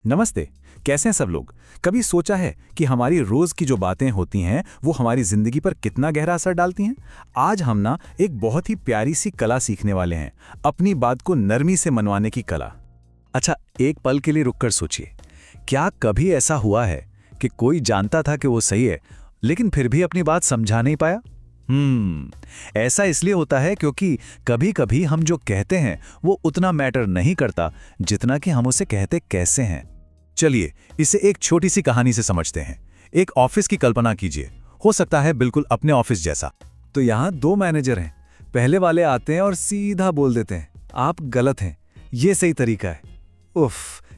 नमस्ते। कैसे हैं सब लोग? कभी सोचा है कि हमारी रोज की जो बातें होती हैं वो हमारी जिंदगी पर कितना गहरा असर डालती हैं? आज हम ना एक बहुत ही प्यारी सी कला सीखने वाले हैं, अपनी बात को नरमी से मनवाने की कला। अच्छा, एक पल के लिए रुककर सोचिए, क्या कभी ऐसा हुआ है कि कोई जानता था कि वो सही है लेकिन फिर भी अपनी बात समझा नहीं पाया? ऐसा इसलिए होता है क्योंकि कभी-कभी हम जो कहते हैं वो उतना मैटर नहीं करता जितना कि हम उसे कहते कैसे हैं। चलिए इसे एक छोटी सी कहानी से समझते हैं। एक ऑफिस की कल्पना कीजिए, हो सकता है बिल्कुल अपने ऑफिस जैसा। तो यहाँ दो मैनेजर हैं। पहले वाले आते हैं और सीधा बोल देते हैं, आप गलत हैं, ये सही तरीका है। उफ,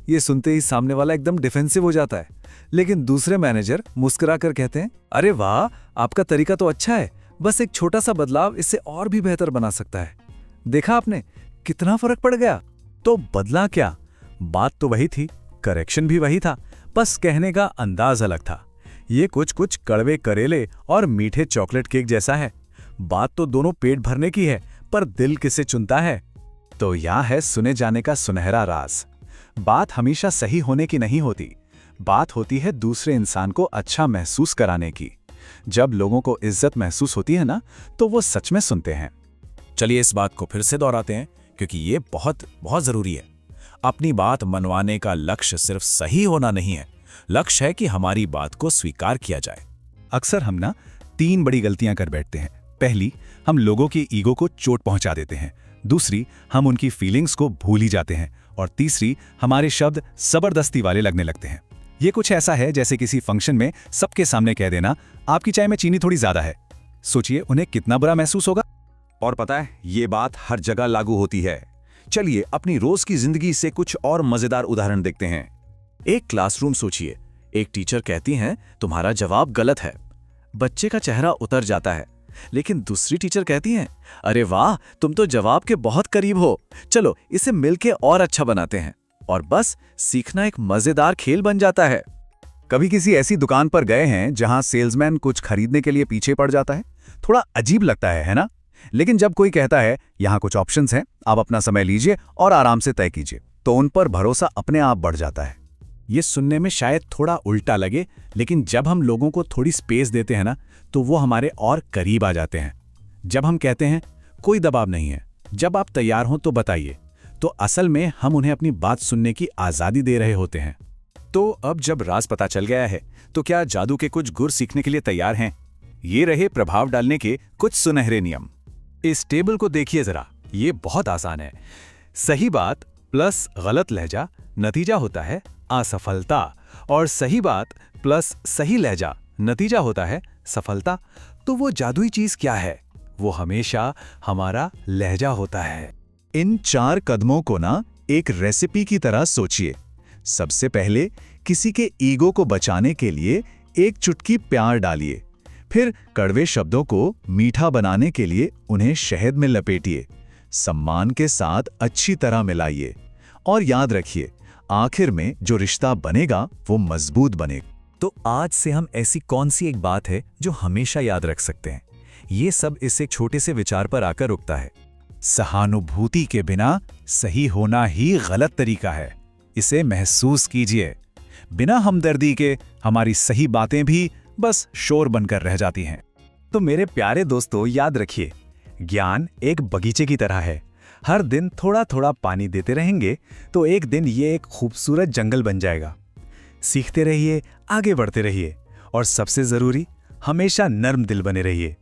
ये सुनते ही सामने वाला एकदम डिफेंसिव हो जाता है। लेकिन दूसरे मैनेजर मुस्कुरा कर कहते हैं, अरे वाह, आपका तरीका तो अच्छा है, बस एक छोटा सा बदलाव इसे और भी बेहतर बना सकता है। देखा आपने कितना फर्क पड़ गया? तो बदला क्या? बात तो वही थी, करेक्शन भी वही था, बस कहने का अंदाज अलग था। ये कुछ कुछ कड़वे करेले और मीठे चॉकलेट केक जैसा है। बात तो दोनों पेट भरने की है, पर दिल किसे चुनता है? तो यह है सुने जाने का सुनहरा राज। बात हमेशा सही होने की नहीं होती, बात होती है दूसरे इंसान को अच्छा महसूस कराने की। जब लोगों को इज्जत महसूस होती है ना, तो वो सच में सुनते हैं। चलिए इस बात को फिर से दोहराते हैं क्योंकि ये बहुत बहुत जरूरी है। अपनी बात मनवाने का लक्ष्य सिर्फ सही होना नहीं है, लक्ष्य है कि हमारी बात को स्वीकार किया जाए। अक्सर हम ना 3 बड़ी गलतियां कर बैठते हैं। पहली, हम लोगों की ईगो को चोट पहुंचा देते हैं। दूसरी, हम उनकी फीलिंग्स को भूल ही जाते हैं। और तीसरी, हमारे शब्द जबरदस्ती वाले लगने लगते हैं। ये कुछ ऐसा है जैसे किसी फंक्शन में सबके सामने कह देना, आपकी चाय में चीनी थोड़ी ज्यादा है। सोचिए उन्हें कितना बुरा महसूस होगा। और पता है, ये बात हर जगह लागू होती है। चलिए अपनी रोज की जिंदगी से कुछ और मजेदार उदाहरण देखते हैं। एक क्लासरूम सोचिए, एक टीचर कहती हैं तुम्हारा जवाब गलत है। बच्चे का चेहरा उतर जाता है, लेकिन दूसरी टीचर कहती हैं, अरे वाह, तुम तो जवाब के बहुत करीब हो, चलो इसे मिलके और अच्छा बनाते हैं। और बस सीखना एक मजेदार खेल बन जाता है। कभी किसी ऐसी दुकान पर गए हैं जहां सेल्समैन कुछ खरीदने के लिए पीछे पड़ जाता है? थोड़ा अजीब लगता है ना? लेकिन जब कोई कहता है यहां कुछ ऑप्शंस हैं, आप अपना समय लीजिए और आराम से तय कीजिए, तो उन पर भरोसा अपने आप बढ़ जाता है। ये सुनने में शायद थोड़ा उल्टा लगे, लेकिन जब हम लोगों को थोड़ी स्पेस देते हैं ना, तो वो हमारे और करीब आ जाते हैं। जब हम कहते हैं कोई दबाव नहीं है, जब आप तैयार हों तो बताइए, तो असल में हम उन्हें अपनी बात सुनने की आजादी दे रहे होते हैं। तो अब जब राज पता चल गया है, तो क्या जादू के कुछ गुर सीखने के लिए तैयार हैं? ये रहे प्रभाव डालने के कुछ सुनहरे नियम। इस टेबल को देखिए जरा, ये बहुत आसान है। सही बात प्लस गलत लहजा नतीजा होता है असफलता, और सही बात प्लस सही लहजा नतीजा होता है सफलता। तो वो जादुई चीज क्या है? वो हमेशा हमारा लहजा होता है। इन 4 कदमों को ना एक रेसिपी की तरह सोचिए। सबसे पहले किसी के ईगो को बचाने के लिए एक चुटकी प्यार डालिए। फिर कड़वे शब्दों को मीठा बनाने के लिए उन्हें शहद में लपेटिए। सम्मान के साथ अच्छी तरह मिलाइए। और याद रखिए, आखिर में जो रिश्ता बनेगा वो मजबूत बनेगा। तो आज से हम ऐसी कौन सी एक बात है जो हमेशा याद रख सकते हैं? ये सब इस एक छोटे से विचार पर आकर रुकता है। सहानुभूति के बिना सही होना ही गलत तरीका है। इसे महसूस कीजिए। बिना हमदर्दी के हमारी सही बातें भी बस शोर बनकर रह जाती हैं। तो मेरे प्यारे दोस्तों, याद रखिए, ज्ञान एक बगीचे की तरह है। हर दिन थोड़ा थोड़ा पानी देते रहेंगे तो एक दिन ये एक खूबसूरत जंगल बन जाएगा। सीखते रहिए, आगे बढ़ते रहिए, और सबसे जरूरी, हमेशा नर्म दिल बने रहिए।